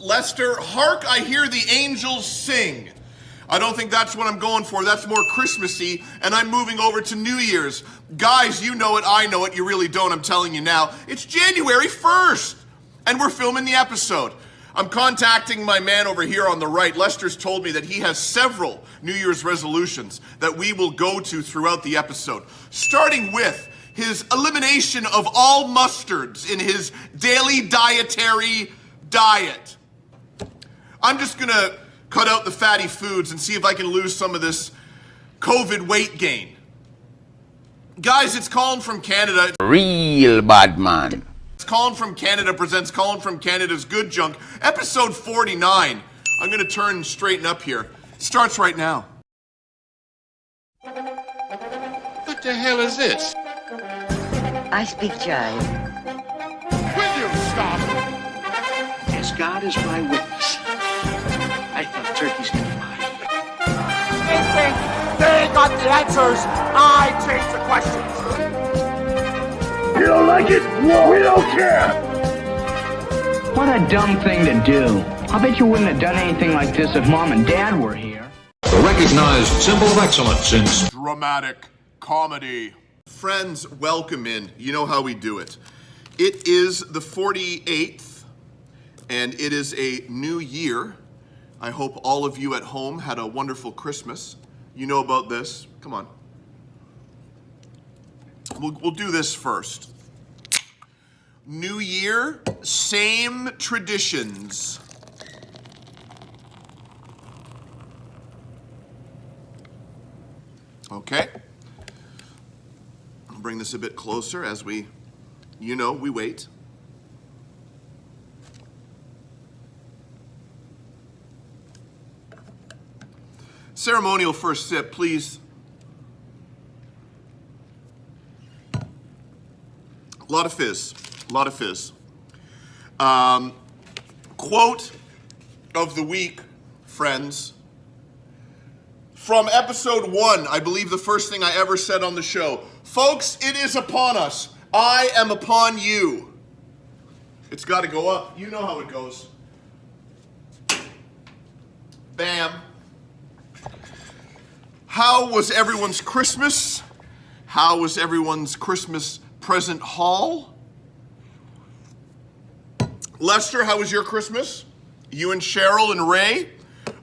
Lester, hark, I hear the angels sing. I don't think that's what I'm going for. That's more Christmassy, and I'm moving over to New Year's. Guys, you know it, I know it, you really don't, I'm telling you now. It's January 1st, and we're filming the episode. I'm contacting my man over here on the right. Lester's told me that he has several New Year's resolutions that we will go to throughout the episode, starting with his elimination of all mustards in his daily dietary diet. I'm just gonna cut out the fatty foods and see if I can lose some of this COVID weight gain. Guys, it's Colin from Canada. Real bad man. It's Colin from Canada presents Colin from Canada's Good Junk, episode 49. I'm gonna turn and straighten up here. It starts right now. What the hell is this? I speak jive. Will you stop? As God is my witness, I thought turkeys could fly. They think they got the answers. I change the questions. You don't like it? We don't care. What a dumb thing to do. I bet you wouldn't have done anything like this if Mom and Dad were here. The recognized symbol of excellence in dramatic comedy. Friends, welcome in. You know how we do it. It is the 48th, and it is a new year. I hope all of you at home had a wonderful Christmas. You know about this. Come on. We'll do this first. New year, same traditions. Okay. I'll bring this a bit closer as we wait. Ceremonial first sip, please. A lot of fizz. Quote of the week, friends. From episode 1, I believe the first thing I ever said on the show. Folks, it is upon us. I am upon you. It's got to go up. You know how it goes. Bam. How was everyone's Christmas? How was everyone's Christmas present haul? Lester, how was your Christmas? You and Cheryl and Ray,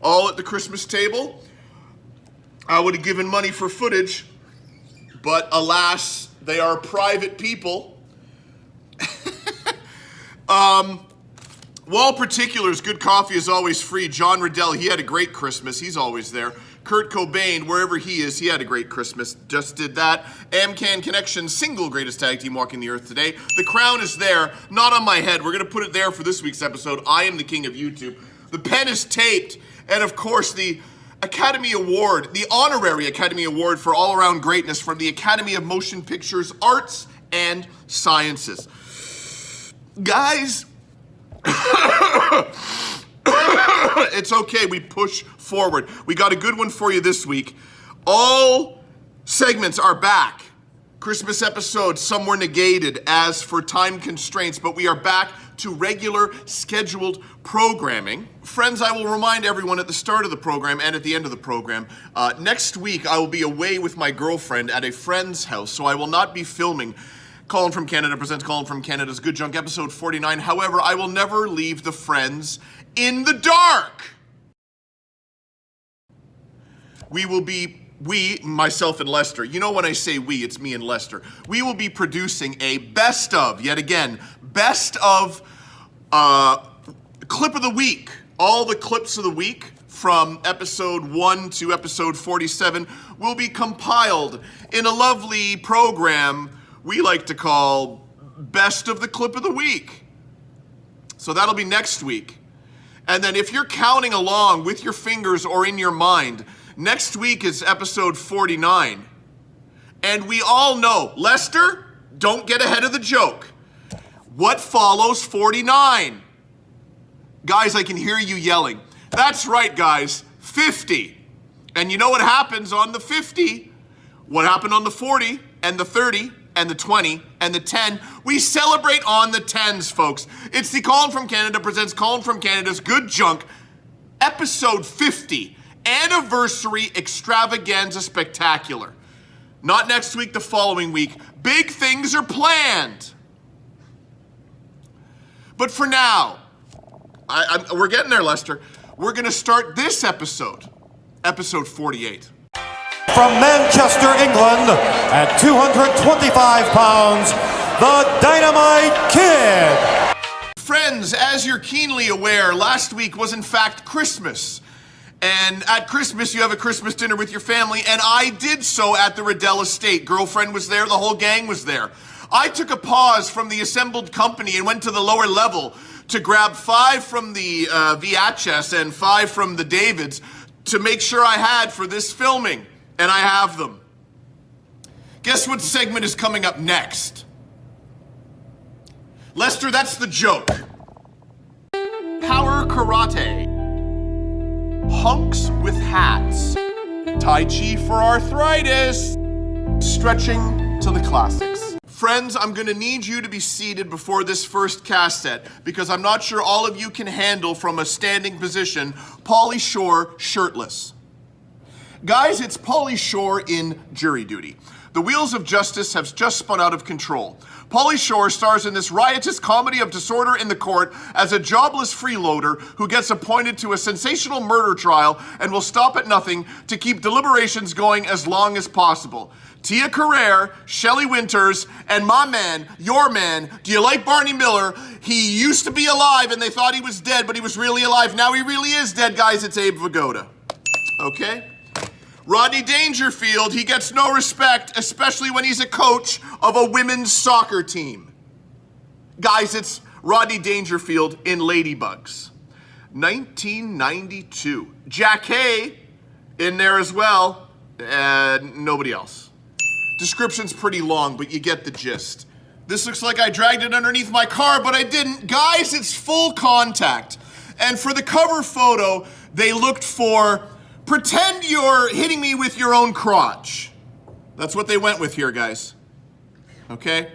all at the Christmas table. I would have given money for footage, but alas, they are private people. Wall Particulars, good coffee is always free. John Riddell, he had a great Christmas. He's always there. Kurt Cobain, wherever he is, he had a great Christmas. Just did that. Amcan Connection, single greatest tag team walking the earth today. The crown is there, not on my head. We're going to put it there for this week's episode. I am the king of YouTube. The pen is taped. And of course, the Academy Award, the honorary Academy Award for all-around greatness from the Academy of Motion Pictures Arts and Sciences. Guys, it's okay, we push forward. We got a good one for you this week. All segments are back. Christmas episodes, some were negated as for time constraints, but we are back to regular scheduled programming. Friends, I will remind everyone at the start of the program and at the end of the program, next week I will be away with my girlfriend at a friend's house, so I will not be filming Colin from Canada presents Colin from Canada's Good Junk, episode 49. However, I will never leave the friends in the dark. We, myself and Lester, you know when I say we, it's me and Lester. We will be producing a best of, yet again, best of clip of the week. All the clips of the week from episode 1 to episode 47 will be compiled in a lovely program we like to call Best of the Clip of the Week. So that'll be next week. And then if you're counting along with your fingers or in your mind, next week is episode 49. And we all know, Lester, don't get ahead of the joke. What follows 49? Guys, I can hear you yelling. That's right, guys, 50. And you know what happens on the 50? What happened on the 40 and the 30 and the 20 and the 10. We celebrate on the 10s, folks. It's the Colin from Canada presents Colin from Canada's Good Junk, episode 50, anniversary extravaganza spectacular. Not next week, the following week. Big things are planned. But for now, we're getting there, Lester. We're going to start this episode 48. From Manchester, England, at 225 pounds, the Dynamite Kid. Friends, as you're keenly aware, last week was in fact Christmas. And at Christmas, you have a Christmas dinner with your family, and I did so at the Riddell estate. Girlfriend was there, the whole gang was there. I took a pause from the assembled company and went to the lower level to grab 5 from the VHS and 5 from the Davids to make sure I had for this filming. And I have them. Guess what segment is coming up next? Lester, that's the joke. Power karate. Hunks with hats. Tai Chi for arthritis. Stretching to the classics. Friends, I'm gonna need you to be seated before this first cast set because I'm not sure all of you can handle from a standing position Pauly Shore shirtless. Guys, it's Pauly Shore in Jury Duty. The wheels of justice have just spun out of control. Pauly Shore stars in this riotous comedy of disorder in the court as a jobless freeloader who gets appointed to a sensational murder trial and will stop at nothing to keep deliberations going as long as possible. Tia Carrere, Shelley Winters, and my man, your man, do you like Barney Miller? He used to be alive and they thought he was dead, but he was really alive. Now he really is dead, guys. It's Abe Vigoda. Okay? Rodney Dangerfield, he gets no respect, especially when he's a coach of a women's soccer team. Guys, it's Rodney Dangerfield in Ladybugs. 1992. Jack Hay in there as well. Nobody else. Description's pretty long, but you get the gist. This looks like I dragged it underneath my car, but I didn't. Guys, it's Full Contact. And for the cover photo, they looked for pretend you're hitting me with your own crotch. That's what they went with here, guys. Okay?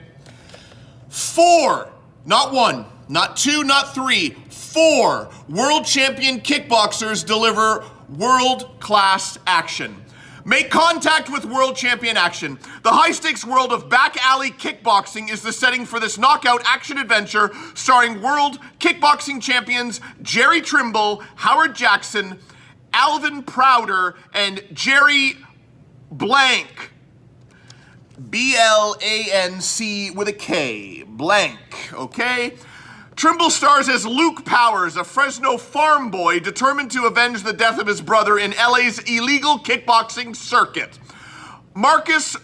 4, not 1, not 2, not 3, 4 world champion kickboxers deliver world-class action. Make contact with world champion action. The high-stakes world of back alley kickboxing is the setting for this knockout action adventure starring world kickboxing champions Jerry Trimble, Howard Jackson, Alvin Prouder, and Jerry Blank. B-L-A-N-C with a K. Blank, okay? Trimble stars as Luke Powers, a Fresno farm boy determined to avenge the death of his brother in LA's illegal kickboxing circuit. Marcus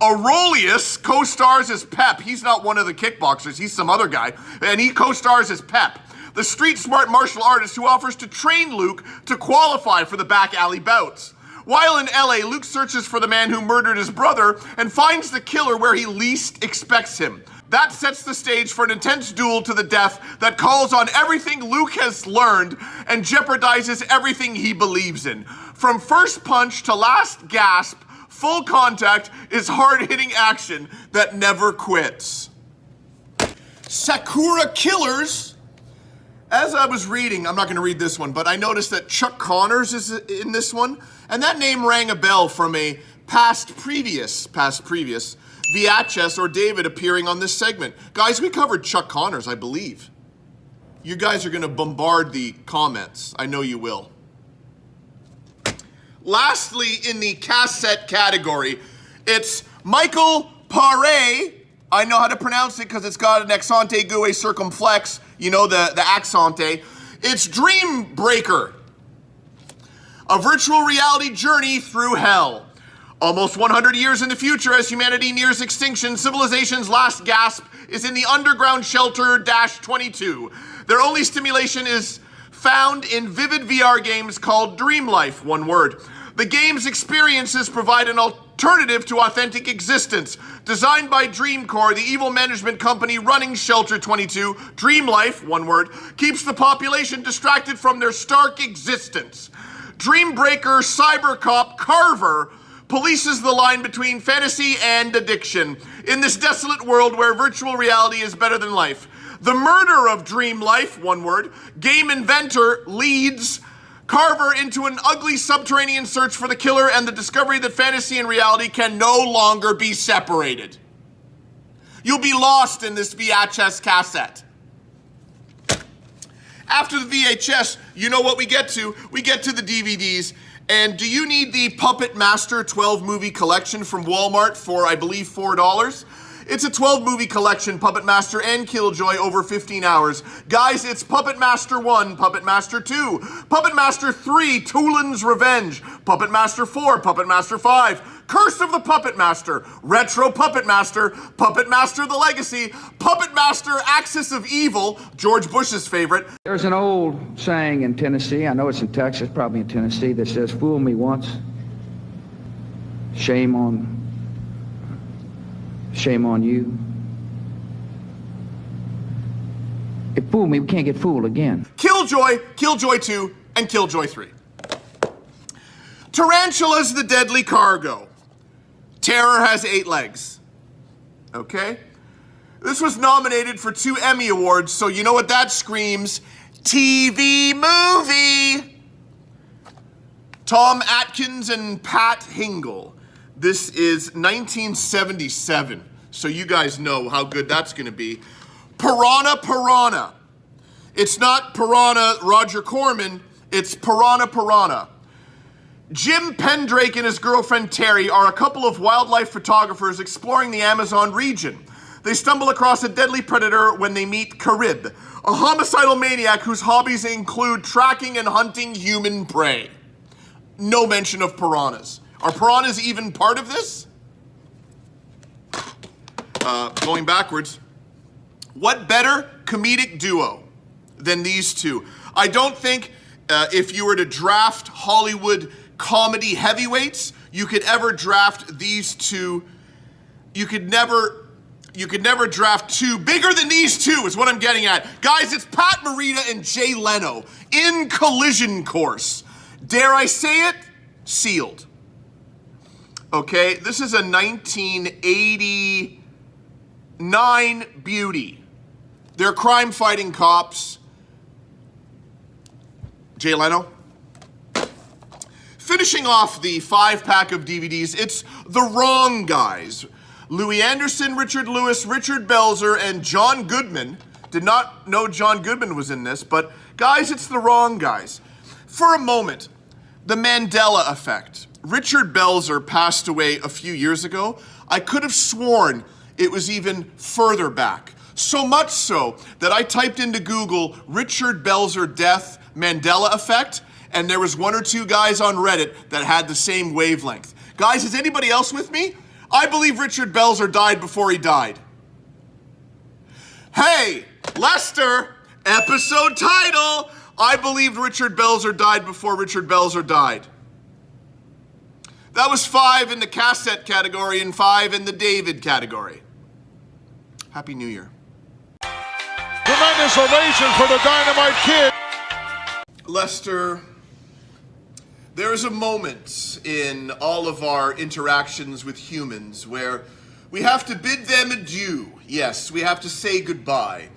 Aurelius co-stars as Pep. He's not one of the kickboxers, he's some other guy, and he co-stars as Pep, the street-smart martial artist who offers to train Luke to qualify for the back alley bouts. While in LA, Luke searches for the man who murdered his brother and finds the killer where he least expects him. That sets the stage for an intense duel to the death that calls on everything Luke has learned and jeopardizes everything he believes in. From first punch to last gasp, Full Contact is hard-hitting action that never quits. Sakura Killers. As I was reading, I'm not going to read this one, but I noticed that Chuck Connors is in this one, and that name rang a bell from a past previous VHS or David appearing on this segment. Guys, we covered Chuck Connors, I believe. You guys are going to bombard the comments. I know you will. Lastly, in the cassette category, it's Michael Paré. I know how to pronounce it because it's got an accent aigu circumflex. You know, the accente. It's Dream Breaker. A virtual reality journey through hell. Almost 100 years in the future, as humanity nears extinction, civilization's last gasp is in the underground shelter -22. Their only stimulation is found in vivid VR games called Dream Life, one word. The game's experiences provide an alternative to authentic existence. Designed by Dreamcore, the evil management company running Shelter 22, Dream Life, one word, keeps the population distracted from their stark existence. Dreambreaker cybercop Carver polices the line between fantasy and addiction. In this desolate world where virtual reality is better than life, the murder of dream life, one word, game inventor leads Carver into an ugly subterranean search for the killer and the discovery that fantasy and reality can no longer be separated. You'll be lost in this VHS cassette. After the VHS, you know what we get to? We get to the DVDs. And do you need the Puppet Master 12 movie collection from Walmart for, I believe, $4? It's a 12 movie collection, Puppet Master and Killjoy, over 15 hours. Guys, it's Puppet Master 1, Puppet Master 2, Puppet Master 3, Toolin's Revenge, Puppet Master 4, Puppet Master 5, Curse of the Puppet Master, Retro Puppet Master, Puppet Master the Legacy, Puppet Master Axis of Evil, George Bush's favorite. There's an old saying in Tennessee, I know it's in Texas, probably in Tennessee, that says, fool me once, shame on you. If fool me, we can't get fooled again. Killjoy, Killjoy 2, and Killjoy 3. Tarantula's the deadly cargo. Terror has 8 legs. Okay? This was nominated for 2 Emmy Awards, so you know what that screams? TV movie! Tom Atkins and Pat Hingle. This is 1977, so you guys know how good that's going to be. Piranha. It's not Piranha Roger Corman, it's Piranha. Jim Pendrake and his girlfriend Terry are a couple of wildlife photographers exploring the Amazon region. They stumble across a deadly predator when they meet Carib, a homicidal maniac whose hobbies include tracking and hunting human prey. No mention of piranhas. Are piranhas even part of this? Going backwards. What better comedic duo than these two? I don't think if you were to draft Hollywood comedy heavyweights, you could ever draft these two. You could never draft two bigger than these two, is what I'm getting at. Guys, it's Pat Morita and Jay Leno in Collision Course. Dare I say it? Sealed. Okay, this is a 1989 beauty. They're crime-fighting cops. Jay Leno. Finishing off the 5-pack of DVDs, it's The Wrong Guys. Louis Anderson, Richard Lewis, Richard Belzer, and John Goodman. Did not know John Goodman was in this, but guys, it's The Wrong Guys. For a moment, the Mandela effect. Richard Belzer passed away a few years ago. I could have sworn it was even further back. So much so that I typed into Google Richard Belzer death Mandela effect, and there was 1 or 2 guys on Reddit that had the same wavelength. Guys, is anybody else with me? I believe Richard Belzer died before he died. Hey, Lester, episode title. I believed Richard Belzer died before Richard Belzer died. That was 5 in the cassette category and 5 in the David category. Happy New Year. Tremendous ovation for the Dynamite Kid. Lester, there is a moment in all of our interactions with humans where we have to bid them adieu. Yes, we have to say goodbye.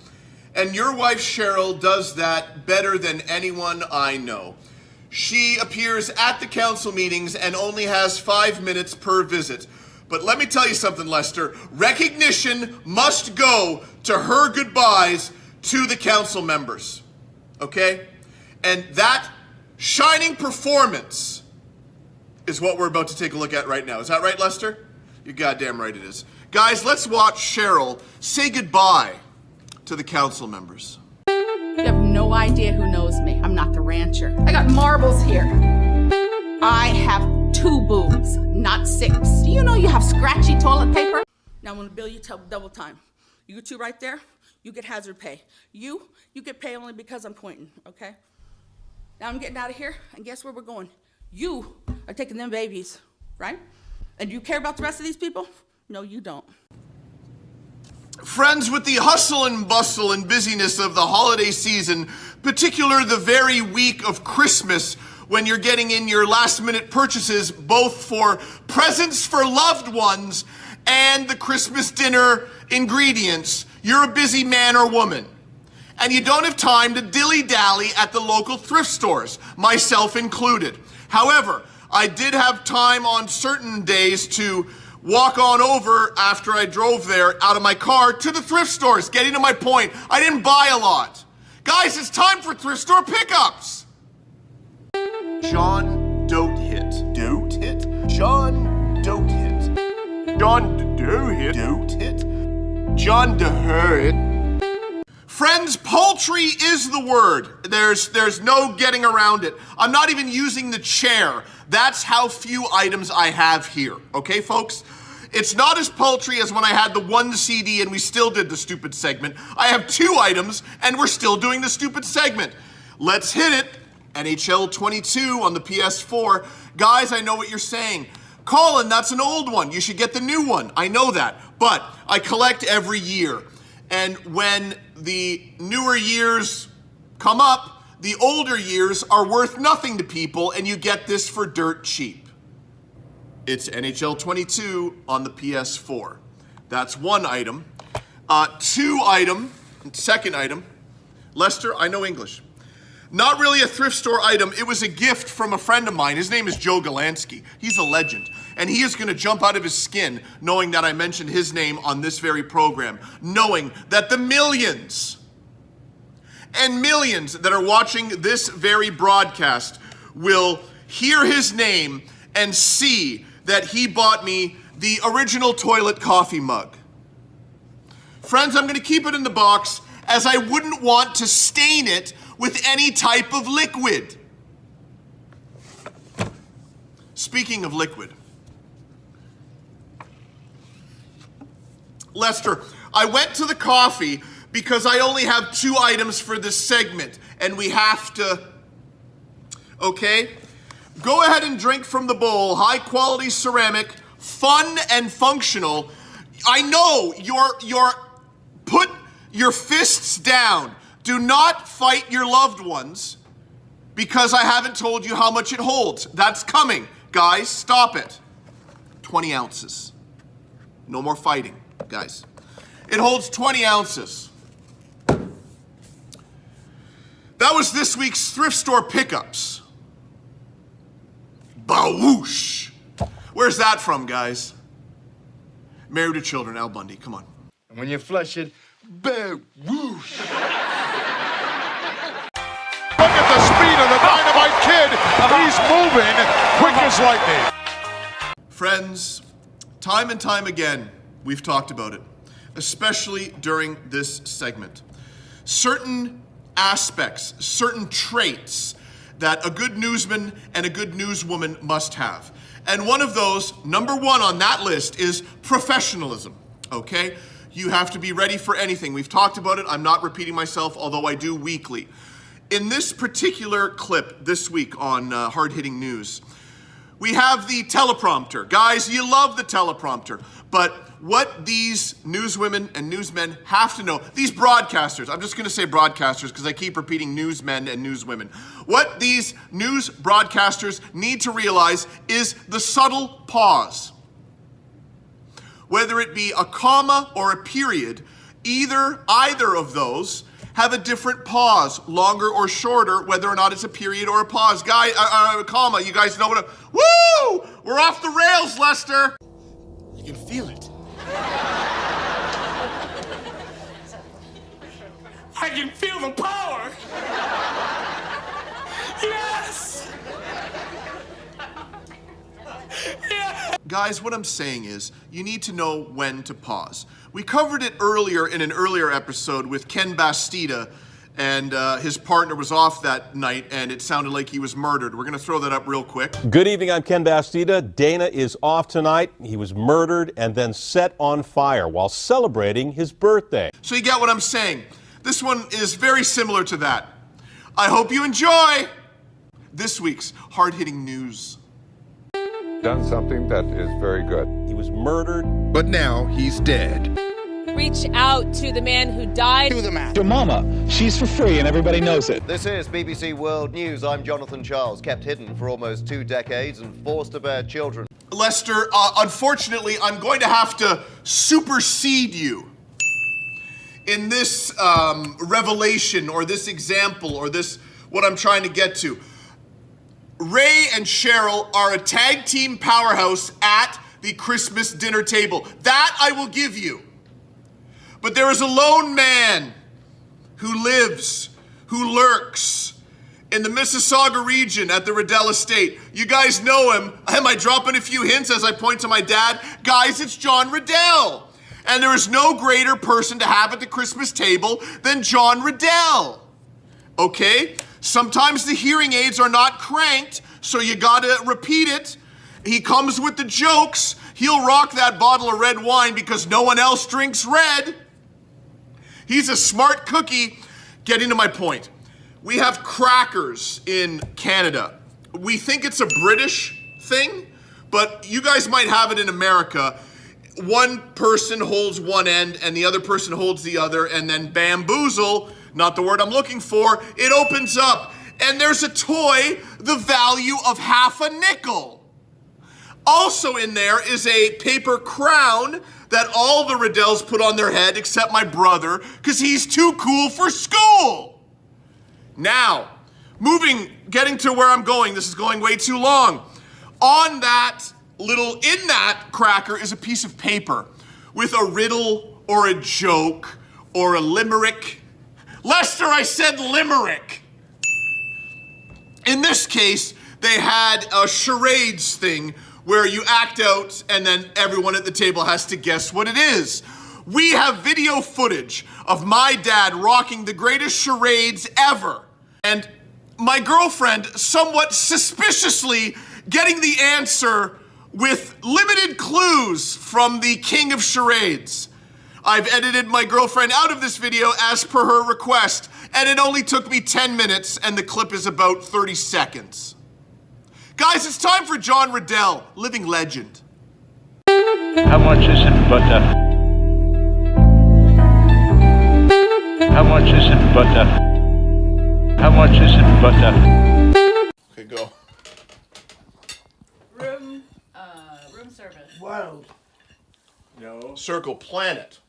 And your wife Cheryl does that better than anyone I know. She appears at the council meetings and only has 5 minutes per visit. But let me tell you something, Lester. Recognition must go to her goodbyes to the council members. Okay? And that shining performance is what we're about to take a look at right now. Is that right, Lester? You're goddamn right it is. Guys, let's watch Cheryl say goodbye to the council members. You have no idea who knows me. I'm not the rancher. I got marbles here. I have 2 boobs, not 6. Do you know you have scratchy toilet paper? Now I'm gonna bill you double time. You 2 right there, you get hazard pay. You get pay only because I'm pointing, okay? Now I'm getting out of here, and guess where we're going? You are taking them babies, right? And do you care about the rest of these people? No, you don't. Friends, with the hustle and bustle and busyness of the holiday season, particularly the very week of Christmas, when you're getting in your last-minute purchases, both for presents for loved ones and the Christmas dinner ingredients, you're a busy man or woman. And you don't have time to dilly-dally at the local thrift stores, myself included. However, I did have time on certain days to walk on over after I drove there out of my car to the thrift stores. Getting to my point, I didn't buy a lot. Guys, it's time for thrift store pickups. John Dote Hit. Dote Hit? John Dote Hit. John Dote Hit. Dote Hit. John Dote. Friends, poultry is the word. There's no getting around it. I'm not even using the chair. That's how few items I have here. Okay, folks? It's not as paltry as when I had the one CD and we still did the stupid segment. I have 2 items and we're still doing the stupid segment. Let's hit it. NHL 22 on the PS4. Guys, I know what you're saying. Colin, that's an old one. You should get the new one. I know that. But I collect every year. And when the newer years come up, the older years are worth nothing to people, and you get this for dirt cheap. It's NHL 22 on the PS4. That's one item. Second item. Lester, I know English. Not really a thrift store item. It was a gift from a friend of mine. His name is Joe Galansky. He's a legend. And he is going to jump out of his skin knowing that I mentioned his name on this very program, knowing that the millions and millions that are watching this very broadcast will hear his name and see that he bought me the original toilet coffee mug. Friends, I'm going to keep it in the box as I wouldn't want to stain it with any type of liquid. Speaking of liquid, Lester, I went to the coffee because I only have 2 items for this segment, and we have to, okay? Go ahead and drink from the bowl, high quality ceramic, fun and functional. I know you're put your fists down. Do not fight your loved ones because I haven't told you how much it holds. That's coming. Guys, stop it. 20 ounces. No more fighting, guys. It holds 20 ounces. That was this week's thrift store pickups. Bawoosh. Where's that from, guys? Married to Children, Al Bundy. Come on. And when you flush it, bawoosh. Look at the speed of the Dynamite Kid. He's moving quick as lightning. Friends, time and time again, we've talked about it, especially during this segment. Certain aspects, certain traits that a good newsman and a good newswoman must have. And one of those, number 1 on that list, is professionalism, okay? You have to be ready for anything. We've talked about it. I'm not repeating myself, although I do weekly. In this particular clip this week on Hard Hitting News, we have the teleprompter. Guys, you love the teleprompter. But what these newswomen and newsmen have to know, these broadcasters, I'm just going to say broadcasters because I keep repeating newsmen and newswomen. What these news broadcasters need to realize is the subtle pause. Whether it be a comma or a period, either of those have a different pause, longer or shorter, whether or not it's a period or a pause. A comma, you guys know what a, woo! We're off the rails, Lester. You can feel it. I can feel the power. Yes! Yeah. Guys, what I'm saying is, you need to know when to pause. We covered it earlier in an earlier episode with Ken Bastida, and his partner was off that night, and it sounded like he was murdered. We're going to throw that up real quick. Good evening, I'm Ken Bastida. Dana is off tonight. He was murdered and then set on fire while celebrating his birthday. So you get what I'm saying. This one is very similar to that. I hope you enjoy this week's hard-hitting news. Done something that is very good. He was murdered. But now he's dead. reach out to the man who died. To the man. Your mama. She's for free and everybody knows it. This is BBC World News. I'm Jonathan Charles, kept hidden for almost 2 decades and forced to bear children. Lester, unfortunately, I'm going to have to supersede you in this revelation or this example or this, what I'm trying to get to. Ray and Cheryl are a tag team powerhouse at the Christmas dinner table. That I will give you. But there is a lone man who lives, who lurks in the Mississauga region at the Riddell estate. You guys know him. Am I dropping a few hints as I point to my dad? Guys, it's John Riddell. And there is no greater person to have at the Christmas table than John Riddell. Okay? Sometimes the hearing aids are not cranked, so you gotta repeat it. He comes with the jokes. He'll rock that bottle of red wine because no one else drinks red. He's a smart cookie. Getting to my point. We have crackers in Canada. We think it's a British thing, but you guys might have it in America. One person holds one end and the other person holds the other, and then bamboozle, not the word I'm looking for, it opens up and there's a toy the value of half a nickel. Also in there is a paper crown that all the Riddells put on their head except my brother because he's too cool for school. Now, getting to where I'm going, this is going way too long. In that cracker is a piece of paper with a riddle or a joke or a limerick. Lester, I said limerick. In this case, they had a charades thing where you act out and then everyone at the table has to guess what it is. We have video footage of my dad rocking the greatest charades ever. And my girlfriend somewhat suspiciously getting the answer with limited clues from the king of charades. I've edited my girlfriend out of this video as per her request, and it only took me 10 minutes, and the clip is about 30 seconds. Guys, it's time for John Riddell, living legend. How much is in butter? How much is in butter? How much is in butter? Okay, go. Room service. World. No. Circle, planet.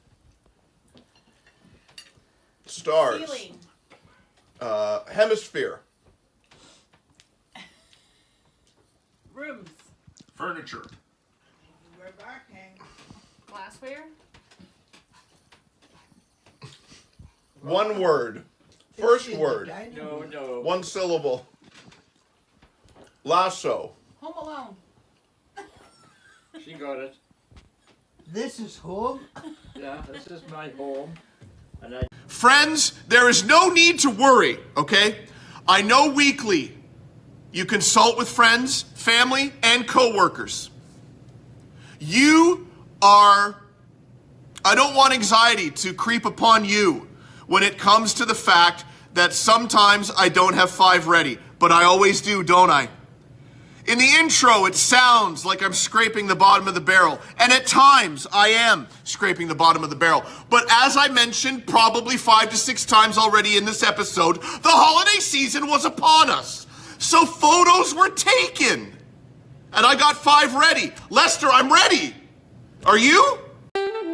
Stars. Ceiling. Hemisphere. Rooms. Furniture. We're barking. Glassware. One word. First word. No. One syllable. Lasso. Home Alone. She got it. This is home. Yeah, this is my home. Friends, there is no need to worry, okay? I know weekly you consult with friends, family, and co-workers. I don't want anxiety to creep upon you when it comes to the fact that sometimes I don't have 5 ready, but I always do, don't I? In the intro, it sounds like I'm scraping the bottom of the barrel, and at times I am scraping the bottom of the barrel. But as I mentioned probably 5 to 6 times already in this episode, the holiday season was upon us. So photos were taken, and I got 5 ready. Lester, I'm ready. Are you?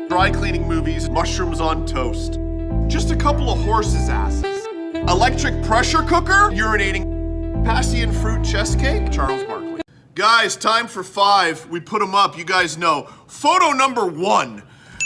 Dry cleaning movies, mushrooms on toast. Just a couple of horses' asses. Electric pressure cooker, urinating, passion fruit chest cake, Charles Barkley. Guys, time for 5. We put them up, you guys know. Photo number 1.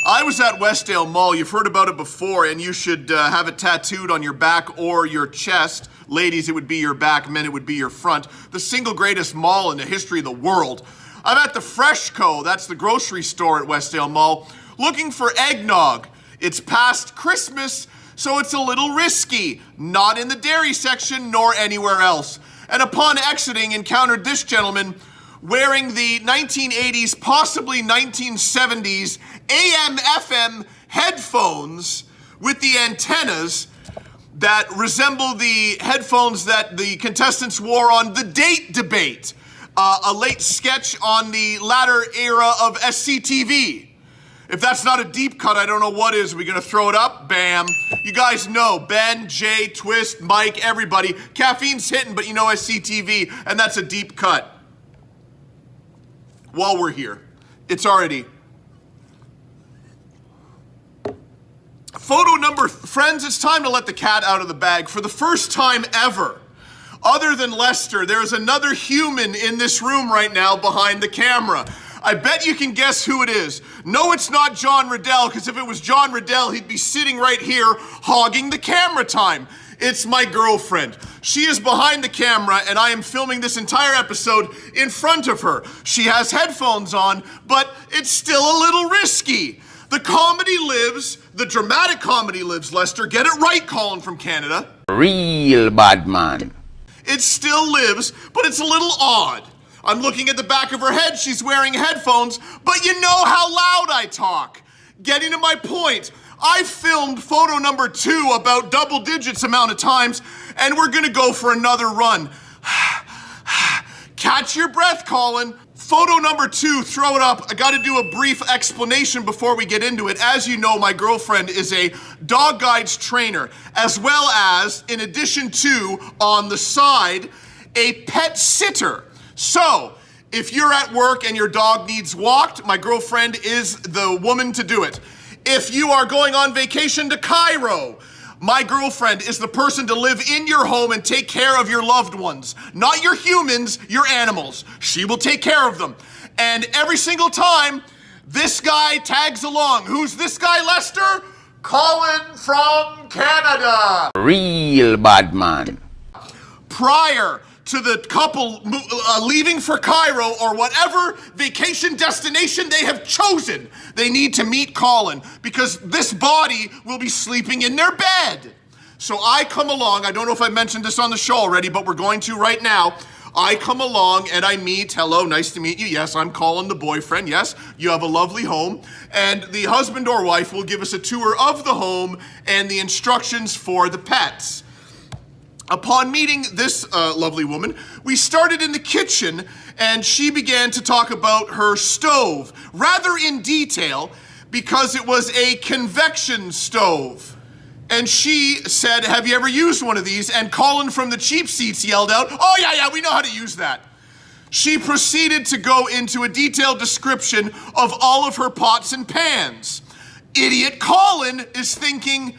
I was at Westdale Mall. You've heard about it before, and you should have it tattooed on your back or your chest. Ladies, it would be your back. Men, it would be your front. The single greatest mall in the history of the world. I'm at the Freshco, that's the grocery store at Westdale Mall, looking for eggnog. It's past Christmas, so it's a little risky. Not in the dairy section, nor anywhere else. And upon exiting, encountered this gentleman wearing the 1980s, possibly 1970s AM/FM headphones with the antennas that resemble the headphones that the contestants wore on The Date Debate, a late sketch on the latter era of SCTV. If that's not a deep cut, I don't know what is. Are we gonna throw it up? Bam. You guys know, Ben, Jay, Twist, Mike, everybody. Caffeine's hitting, but you know I see TV, and that's a deep cut. While we're here, it's already. Photo number, friends, it's time to let the cat out of the bag. For the first time ever, other than Lester, there is another human in this room right now behind the camera. I bet you can guess who it is. No, it's not John Riddell, because if it was John Riddell, he'd be sitting right here hogging the camera time. It's my girlfriend. She is behind the camera, and I am filming this entire episode in front of her. She has headphones on, but it's still a little risky. The comedy lives, the dramatic comedy lives, Lester. Get it right, Colin from Canada. Real bad man. It still lives, but it's a little odd. I'm looking at the back of her head, she's wearing headphones, but you know how loud I talk. Getting to my point, I filmed photo number 2 about double digits amount of times, and we're gonna go for another run. Catch your breath, Colin. Photo number 2, throw it up. I gotta do a brief explanation before we get into it. As you know, my girlfriend is a dog guides trainer, as well as, in addition to, on the side, a pet sitter. So, if you're at work and your dog needs walked, my girlfriend is the woman to do it. If you are going on vacation to Cairo, my girlfriend is the person to live in your home and take care of your loved ones. Not your humans, your animals. She will take care of them. And every single time, this guy tags along. Who's this guy, Lester? Colin from Canada. Real bad man. Prior to the couple leaving for Cairo or whatever vacation destination they have chosen, they need to meet Colin because this body will be sleeping in their bed. So I come along, I don't know if I mentioned this on the show already, but we're going to right now. I come along and I meet, hello, nice to meet you. Yes, I'm Colin, the boyfriend. Yes, you have a lovely home. And the husband or wife will give us a tour of the home and the instructions for the pets. Upon meeting this lovely woman, we started in the kitchen and she began to talk about her stove, rather in detail, because it was a convection stove. And she said, have you ever used one of these? And Colin from the cheap seats yelled out, oh yeah, we know how to use that. She proceeded to go into a detailed description of all of her pots and pans. Idiot Colin is thinking,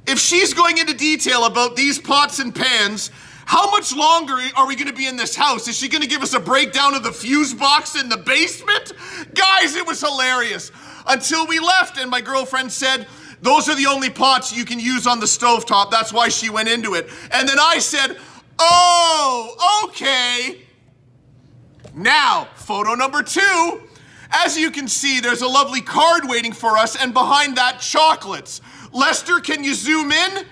if she's going into detail about these pots and pans, how much longer are we gonna be in this house? Is she gonna give us a breakdown of the fuse box in the basement? Guys, it was hilarious. Until we left and my girlfriend said, those are the only pots you can use on the stovetop. That's why she went into it. And then I said, oh, okay. Now, photo number 2. As you can see, there's a lovely card waiting for us, and behind that, chocolates. Lester, can you zoom in?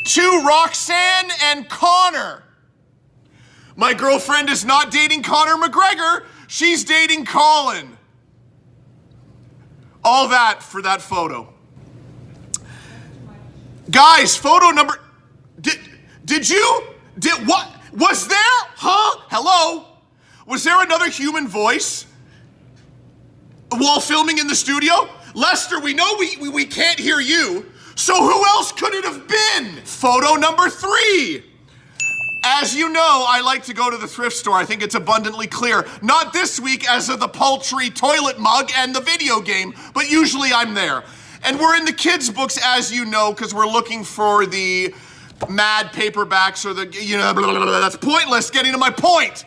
To Roxanne and Connor. My girlfriend is not dating Conor McGregor, she's dating Colin. All that for that photo. Guys, photo number, what? Was there, hello? Was there another human voice while filming in the studio? Lester, we know we can't hear you, so who else could it have been? Photo number 3. As you know, I like to go to the thrift store. I think it's abundantly clear. Not this week as of the paltry toilet mug and the video game, but usually I'm there. And we're in the kids' books, as you know, because we're looking for the mad paperbacks or the, that's pointless, getting to my point.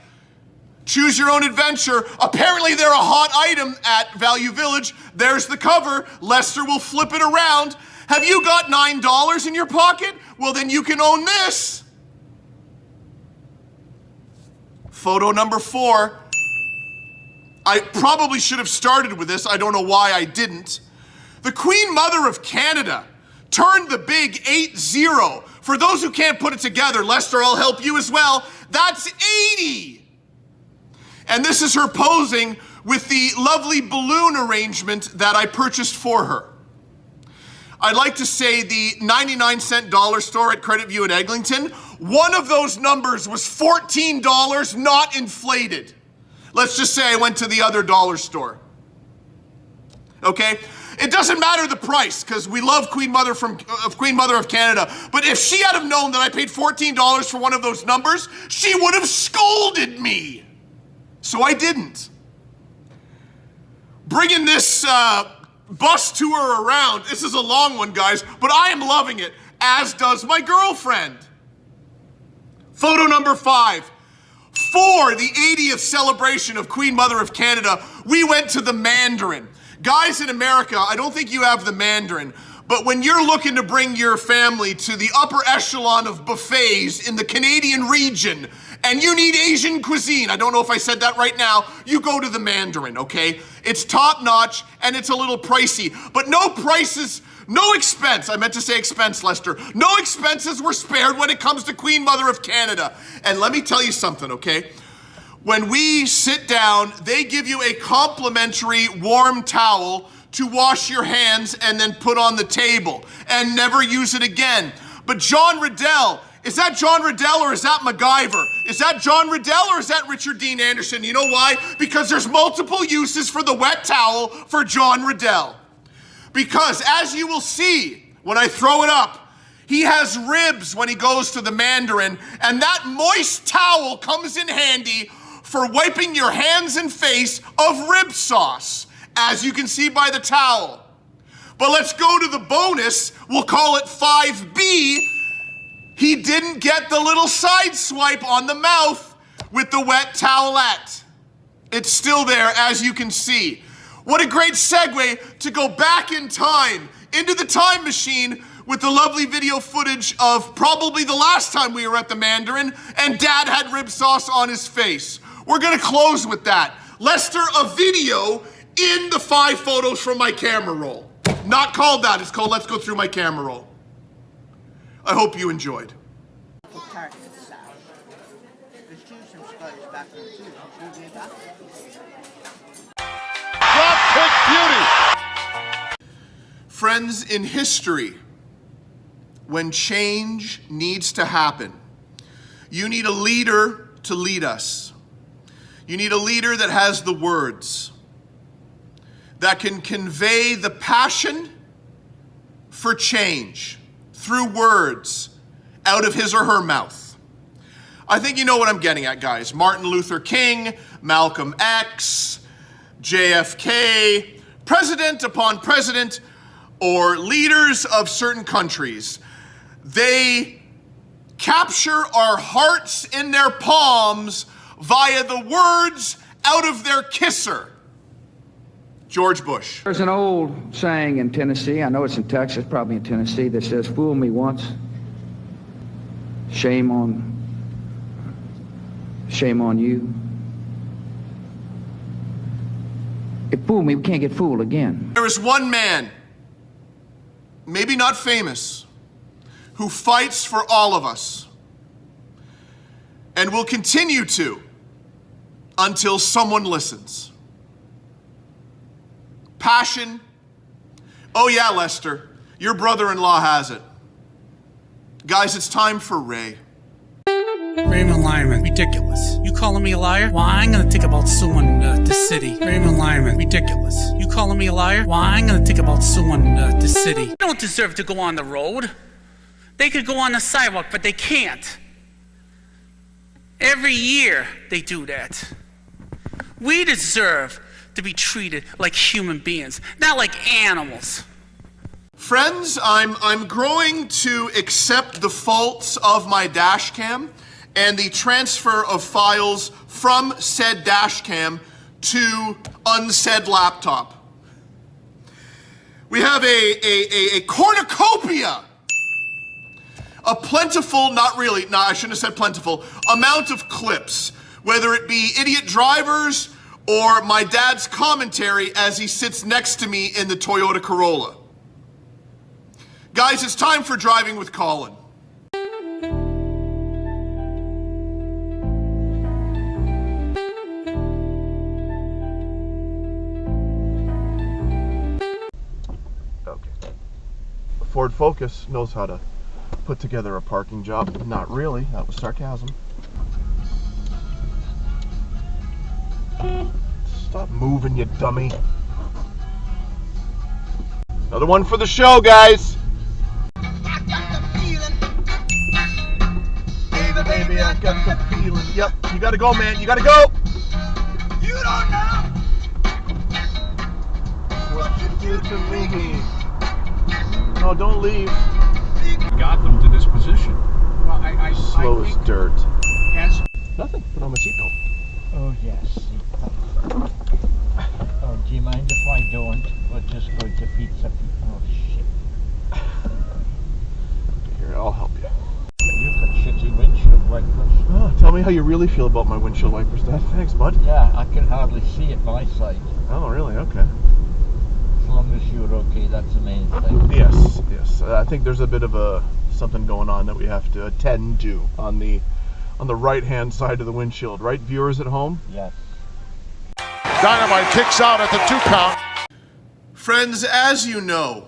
Choose your own adventure. Apparently they're a hot item at Value Village. There's the cover. Lester will flip it around. Have you got $9 in your pocket? Well, then you can own this. Photo number 4. I probably should have started with this. I don't know why I didn't. The Queen Mother of Canada turned the big 8-0. For those who can't put it together, Lester, I'll help you as well. That's 80. And this is her posing with the lovely balloon arrangement that I purchased for her. I'd like to say the 99-cent dollar store at Credit View in Eglinton, one of those numbers was $14, not inflated. Let's just say I went to the other dollar store. Okay? It doesn't matter the price, because we love Queen Mother of Canada. But if she had have known that I paid $14 for one of those numbers, she would have scolded me. So I didn't. Bringing this bus tour around, this is a long one, guys, but I am loving it, as does my girlfriend. Photo number 5. For the 80th celebration of Queen Mother of Canada, we went to the Mandarin. Guys in America, I don't think you have the Mandarin, but when you're looking to bring your family to the upper echelon of buffets in the Canadian region, and you need Asian cuisine, I don't know if I said that right now, you go to the Mandarin, okay? It's top notch and it's a little pricey, but no prices, no expense, I meant to say expense, Lester, no expenses were spared when it comes to Queen Mother of Canada. And let me tell you something, okay? When we sit down, they give you a complimentary warm towel to wash your hands and then put on the table and never use it again. But John Riddell, is that John Riddell or is that MacGyver? Is that John Riddell or is that Richard Dean Anderson? You know why? Because there's multiple uses for the wet towel for John Riddell. Because as you will see when I throw it up, he has ribs when he goes to the Mandarin, and that moist towel comes in handy for wiping your hands and face of rib sauce, as you can see by the towel. But let's go to the bonus, we'll call it 5B. He didn't get the little side swipe on the mouth with the wet towelette. It's still there, as you can see. What a great segue to go back in time, into the time machine, with the lovely video footage of probably the last time we were at the Mandarin, and Dad had rib sauce on his face. We're gonna close with that. Lester, a video in the 5 photos from my camera roll. Not called that, it's called Let's Go Through My Camera Roll. I hope you enjoyed. Friends, in history, when change needs to happen, you need a leader to lead us. You need a leader that has the words, that can convey the passion for change through words out of his or her mouth. I think you know what I'm getting at, guys. Martin Luther King, Malcolm X, JFK, president upon president, or leaders of certain countries. They capture our hearts in their palms via the words out of their kisser. George Bush. There's an old saying in Tennessee, I know it's in Texas, probably in Tennessee, that says, fool me once, shame on you. It fooled me, we can't get fooled again. There is one man, maybe not famous, who fights for all of us and will continue to until someone listens. Passion. Oh yeah, Lester, your brother-in-law has it. Guys, it's time for Ray. Raymond Lyman, ridiculous. You calling me a liar? Well, I ain't gonna think about suing the city. Raymond Lyman, ridiculous. You calling me a liar? Well, I ain't gonna think about suing the city. They don't deserve to go on the road. They could go on the sidewalk, but they can't. Every year they do that. We deserve to be treated like human beings, not like animals. Friends, I'm growing to accept the faults of my dash cam and the transfer of files from said dash cam to unsaid laptop. We have a cornucopia, a plentiful, I shouldn't have said plentiful, amount of clips, whether it be idiot drivers or my dad's commentary as he sits next to me in the Toyota Corolla. Guys, it's time for Driving with Colin. Okay. Ford Focus knows how to put together a parking job. Not really, that was sarcasm. Stop moving, you dummy. Another one for the show, guys. Baby, I got the feeling. Yep, you gotta go, man. You gotta go. You don't know what you do to me. No, don't leave. Got them to this position. Well, I Slow as dirt. As Nothing. Put on my seatbelt. Oh, yes. Oh, do you mind if I don't? We're just going to pizza. Oh, shit. Here, I'll help you. You've got shitty windshield wipers. Oh, tell me how you really feel about my windshield wipers, Dad. Thanks, bud. Yeah, I can hardly see it my side. Oh, really? Okay. As long as you're okay, that's the main thing. Yes, yes. I think there's a bit of something going on that we have to attend to on the right-hand side of the windshield, right, viewers at home? Yes. Dynamite kicks out at the 2 count. Friends, as you know,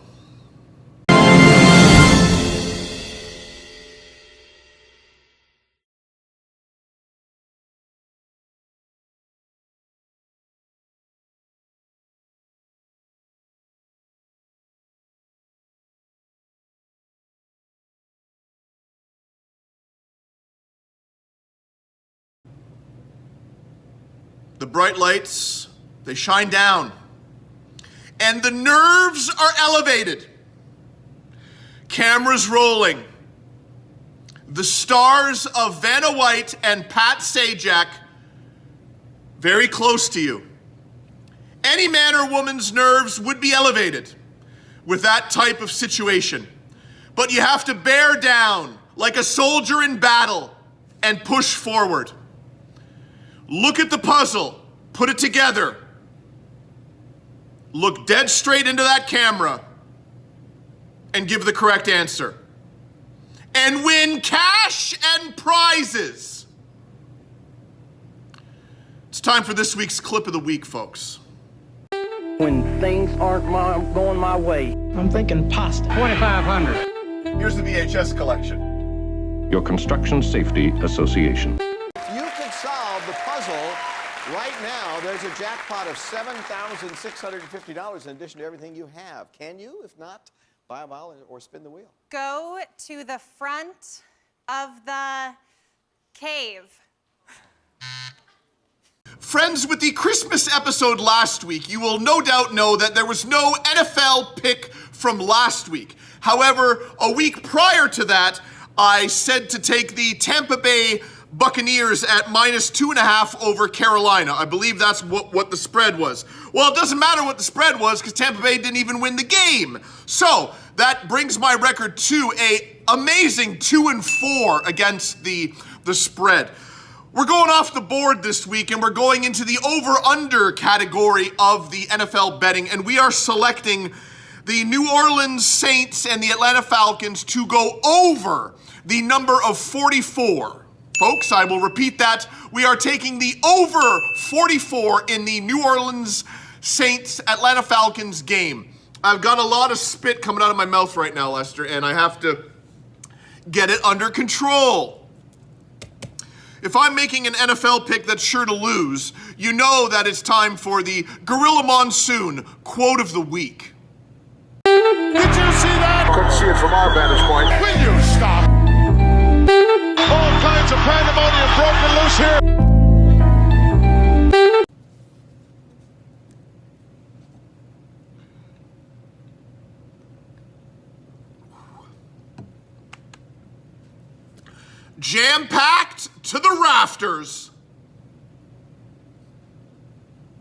the bright lights, they shine down, and the nerves are elevated. Cameras rolling. The stars of Vanna White and Pat Sajak very close to you. Any man or woman's nerves would be elevated with that type of situation. But you have to bear down like a soldier in battle and push forward. Look at the puzzle, put it together. Look dead straight into that camera and give the correct answer. And win cash and prizes. It's time for this week's clip of the week, folks. When things aren't going my way, I'm thinking pasta. 2,500. Here's the VHS collection. Your Construction Safety Association. You could solve the puzzle right now. There's a jackpot of $7,650 in addition to everything you have. Can you? If not, buy a vowel or spin the wheel. Go to the front of the cave. Friends, with the Christmas episode last week, you will no doubt know that there was no NFL pick from last week. However, a week prior to that, I said to take the Tampa Bay Buccaneers at -2.5 over Carolina. I believe that's what the spread was. Well, it doesn't matter what the spread was because Tampa Bay didn't even win the game. So that brings my record to a amazing 2-4 against the spread. We're going off the board this week and we're going into the over-under category of the NFL betting, and we are selecting the New Orleans Saints and the Atlanta Falcons to go over the number of 44. Folks, I will repeat that. We are taking the over 44 in the New Orleans Saints Atlanta Falcons game. I've got a lot of spit coming out of my mouth right now, Lester, and I have to get it under control. If I'm making an NFL pick that's sure to lose, you know that it's time for the Gorilla Monsoon quote of the week. Did you see that? Couldn't see it from our vantage point. Will you stop? All kinds of pandemonium broken loose here. Jam-packed to the rafters.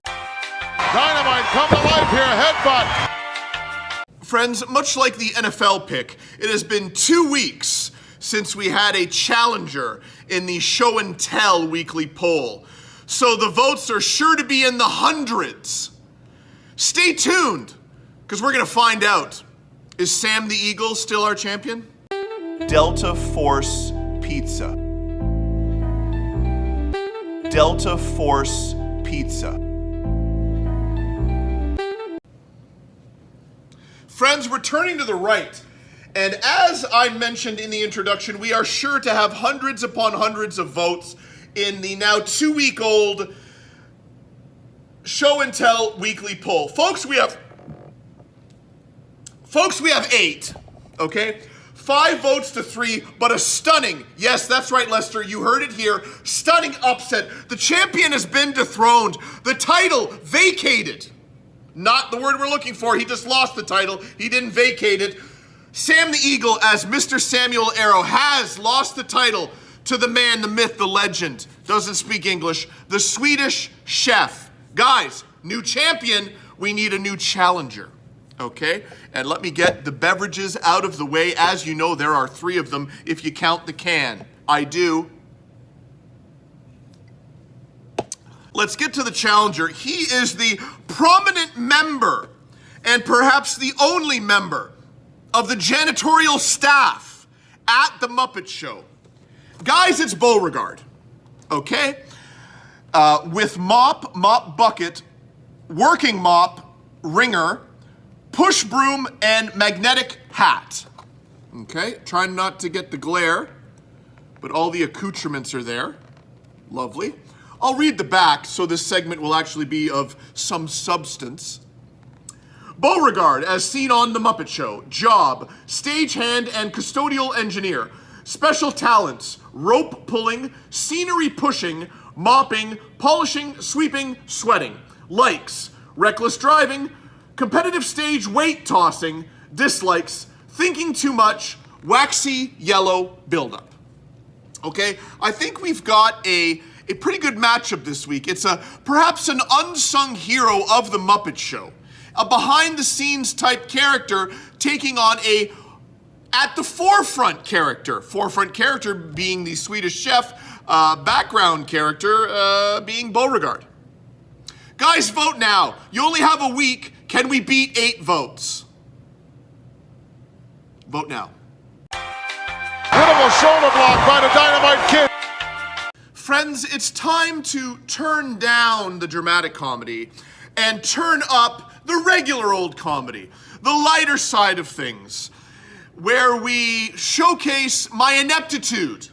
Dynamite come to life here, headbutt. Friends, much like the NFL pick, it has been 2 weeks since we had a challenger in the show and tell weekly poll. So the votes are sure to be in the hundreds. Stay tuned, because we're going to find out. Is Sam the Eagle still our champion? Delta Force Pizza. Delta Force Pizza. Friends, returning to the right, and as I mentioned in the introduction, we are sure to have hundreds upon hundreds of votes in the now 2-week-old show and tell weekly poll. Folks, we have Folks, we have 8, okay? 5 votes to 3, but a stunning, yes, that's right, Lester, you heard it here, stunning upset. The champion has been dethroned. The title vacated. Not the word we're looking for. He just lost the title. He didn't vacate it. Sam the Eagle, as Mr. Samuel Arrow, has lost the title to the man, the myth, the legend, doesn't speak English, the Swedish chef. Guys, new champion, we need a new challenger. Okay, and let me get the beverages out of the way. As you know, there are 3 of them if you count the can. I do. Let's get to the challenger. He is the prominent member, and perhaps the only member, of the janitorial staff at the Muppet Show. Guys, it's Beauregard, okay? With mop bucket, working mop, ringer, push broom, and magnetic hat. Okay, trying not to get the glare, but all the accoutrements are there. Lovely. I'll read the back so this segment will actually be of some substance. Beauregard, as seen on The Muppet Show. Job, stagehand and custodial engineer. Special talents, rope pulling, scenery pushing, mopping, polishing, sweeping, sweating. Likes, reckless driving, competitive stage weight tossing, dislikes, thinking too much, waxy yellow buildup. Okay, I think we've got a pretty good matchup this week. It's perhaps an unsung hero of the Muppet Show, a behind-the-scenes type character taking on a at the forefront character. Forefront character being the Swedish chef, background character being Beauregard. Guys, vote now. You only have a week. Can we beat 8 votes? Vote now. Beautiful shoulder block by the Dynamite Kid. Friends, it's time to turn down the dramatic comedy and turn up the regular old comedy, the lighter side of things, where we showcase my ineptitude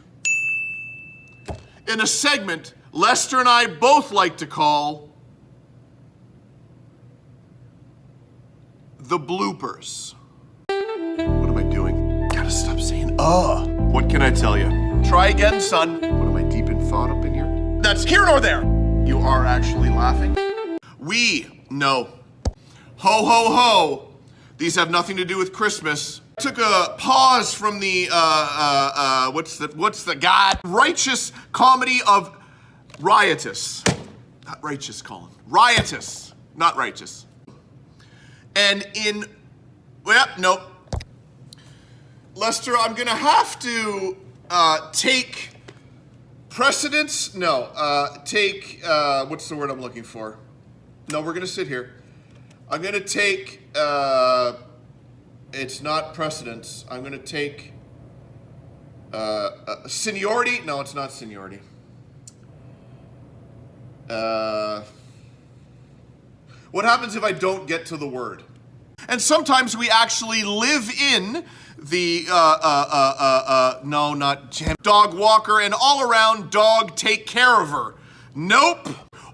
in a segment Lester and I both like to call the bloopers. What am I doing? Gotta stop saying, What can I tell you? Try again, son. What am I, deep in thought up in here? That's here nor there. You are actually laughing? No. Ho, ho, ho. These have nothing to do with Christmas. I took a pause from the, what's the God? Righteous comedy of riotous. Not righteous, Colin. Riotous, not righteous. And nope. Lester, I'm gonna have to take precedence. What's the word I'm looking for? No, we're gonna sit here. I'm gonna take, it's not precedence. I'm gonna take seniority. No, it's not seniority. What happens if I don't get to the word? And sometimes we actually live in the, no, not Jim, dog walker and all around dog take care of her. Nope.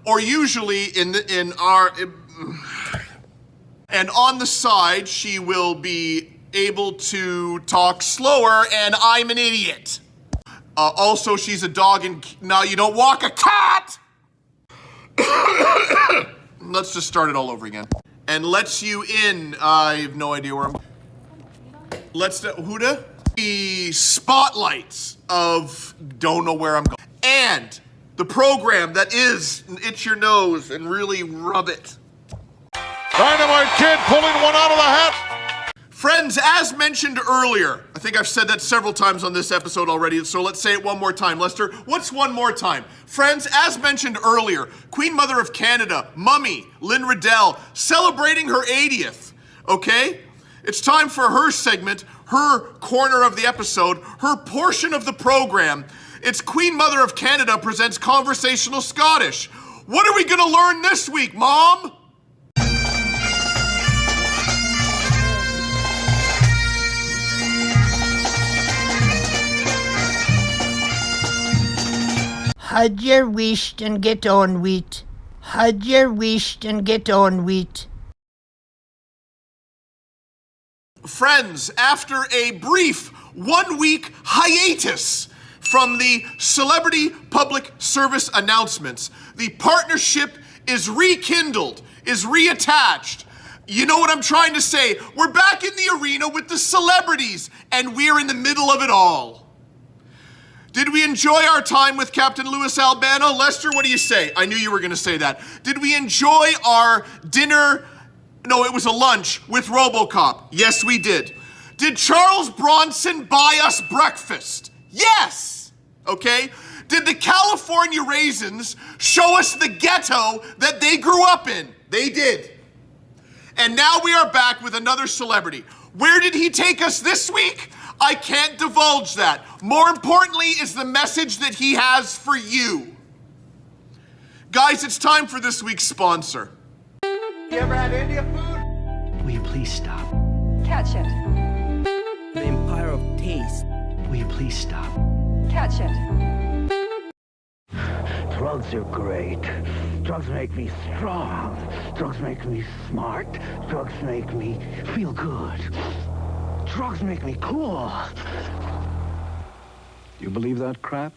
Or usually in our, and on the side, she will be able to talk slower and I'm an idiot. Also, she's a dog and, no, you don't walk a cat. Let's just start it all over again. And lets you in, I have no idea where I'm, the spotlights of don't know where I'm going. And the program that is itch your nose and really rub it. Dynamite Kid pulling one out of the hat. Friends, as mentioned earlier, I think I've said that several times on this episode already, so let's say it one more time. Lester, what's one more time? Friends, as mentioned earlier, Queen Mother of Canada, Mummy, Lynn Riddell, celebrating her 80th, okay? It's time for her segment, her corner of the episode, her portion of the program. It's Queen Mother of Canada presents Conversational Scottish. What are we gonna learn this week, Mom? Had yer wished and get on wheat. Had yer wished and get on wheat. Friends, after a brief 1-week hiatus from the celebrity public service announcements, the partnership is rekindled, is reattached. You know what I'm trying to say? We're back in the arena with the celebrities, and we're in the middle of it all. Did we enjoy our time with Captain Louis Albano? Lester, what do you say? I knew you were going to say that. Did we enjoy our dinner? No, it was a lunch with RoboCop. Yes, we did. Did Charles Bronson buy us breakfast? Yes. Okay. Did the California Raisins show us the ghetto that they grew up in? They did. And now we are back with another celebrity. Where did he take us this week? I can't divulge that. More importantly is the message that he has for you. Guys, it's time for this week's sponsor. You ever had India food? Will you please stop? Catch it. The Empire of Taste. Will you please stop? Catch it. Drugs are great. Drugs make me strong. Drugs make me smart. Drugs make me feel good. Drugs make me cool. You believe that crap?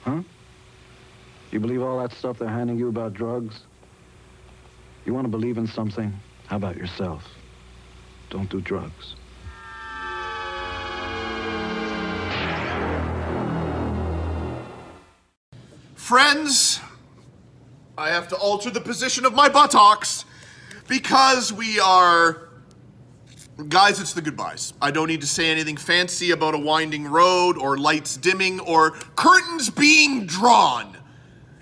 Huh? You believe all that stuff they're handing you about drugs? You want to believe in something? How about yourself? Don't do drugs. Friends, I have to alter the position of my buttocks because we are... Guys, it's the goodbyes. I don't need to say anything fancy about a winding road or lights dimming or curtains being drawn.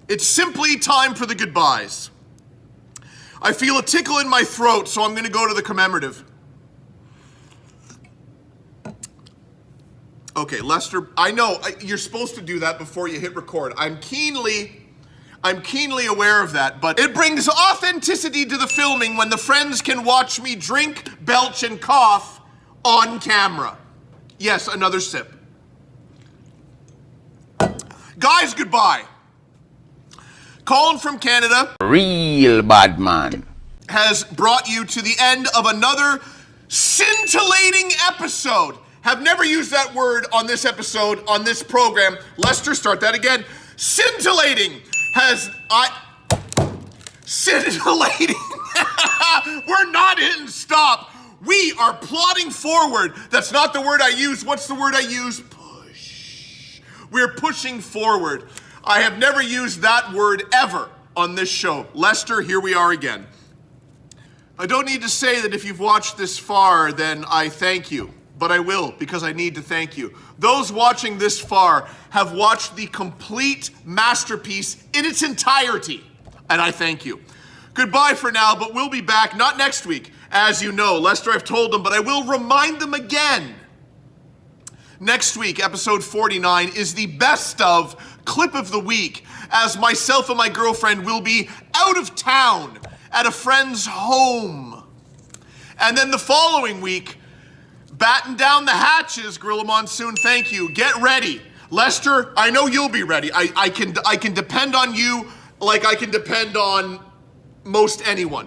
It's simply time for the goodbyes. I feel a tickle in my throat, so I'm going to go to the commemorative. Okay, Lester, I know you're supposed to do that before you hit record. I'm keenly aware of that, but it brings authenticity to the filming when the friends can watch me drink, belch, and cough on camera. Yes, another sip. Guys, goodbye. Colin from Canada, real bad man, has brought you to the end of another scintillating episode. Have never used that word on this episode, on this program. Lester, start that again. Scintillating. Scintillating. We're not hitting stop. We are plodding forward. That's not the word I use. What's the word I use? Push. We're pushing forward. I have never used that word ever on this show. Lester, here we are again. I don't need to say that if you've watched this far, then I thank you. But I will, because I need to thank you. Those watching this far have watched the complete masterpiece in its entirety, and I thank you. Goodbye for now, but we'll be back, not next week. As you know, Lester, I've told them, but I will remind them again. Next week, episode 49, is the best of clip of the week, as myself and my girlfriend will be out of town at a friend's home. And then the following week, batten down the hatches, Gorilla Monsoon, thank you. Get ready. Lester, I know you'll be ready. I can depend on you like I can depend on most anyone.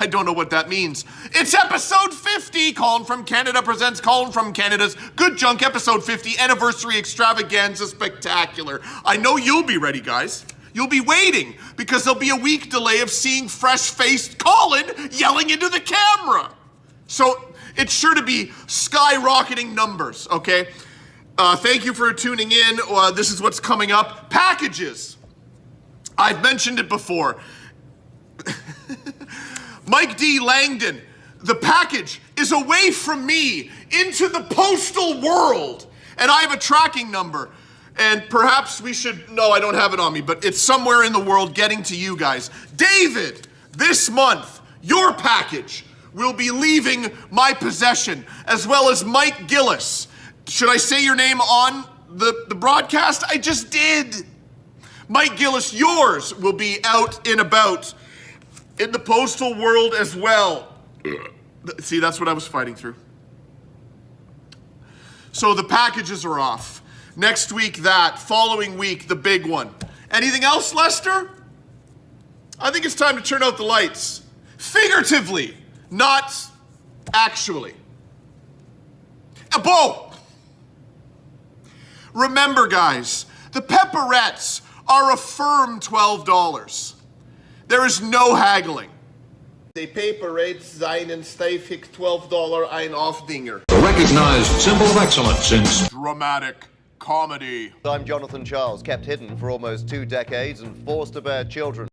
I don't know what that means. It's episode 50. Colin from Canada presents Colin from Canada's Good Junk episode 50 anniversary extravaganza spectacular. I know you'll be ready, guys. You'll be waiting because there'll be a week delay of seeing fresh-faced Colin yelling into the camera. So it's sure to be skyrocketing numbers, okay? Thank you for tuning in. This is what's coming up. Packages. I've mentioned it before. Mike D. Langdon, the package is away from me into the postal world. And I have a tracking number. And perhaps we should, no, I don't have it on me, but it's somewhere in the world getting to you guys. David, this month, your package will be leaving my possession, as well as Mike Gillis. Should I say your name on the broadcast? I just did. Mike Gillis, yours will be out and about in the postal world as well. See, that's what I was fighting through. So the packages are off. Next week, that. Following week, the big one. Anything else, Lester? I think it's time to turn out the lights. Figuratively, not actually. Bo! Remember, guys, the pepperettes are a firm $12. There is no haggling. The paper rates seinen steifig $12 ein Aufdinger. A recognized symbol of excellence since dramatic comedy. I'm Jonathan Charles, kept hidden for almost 2 decades and forced to bear children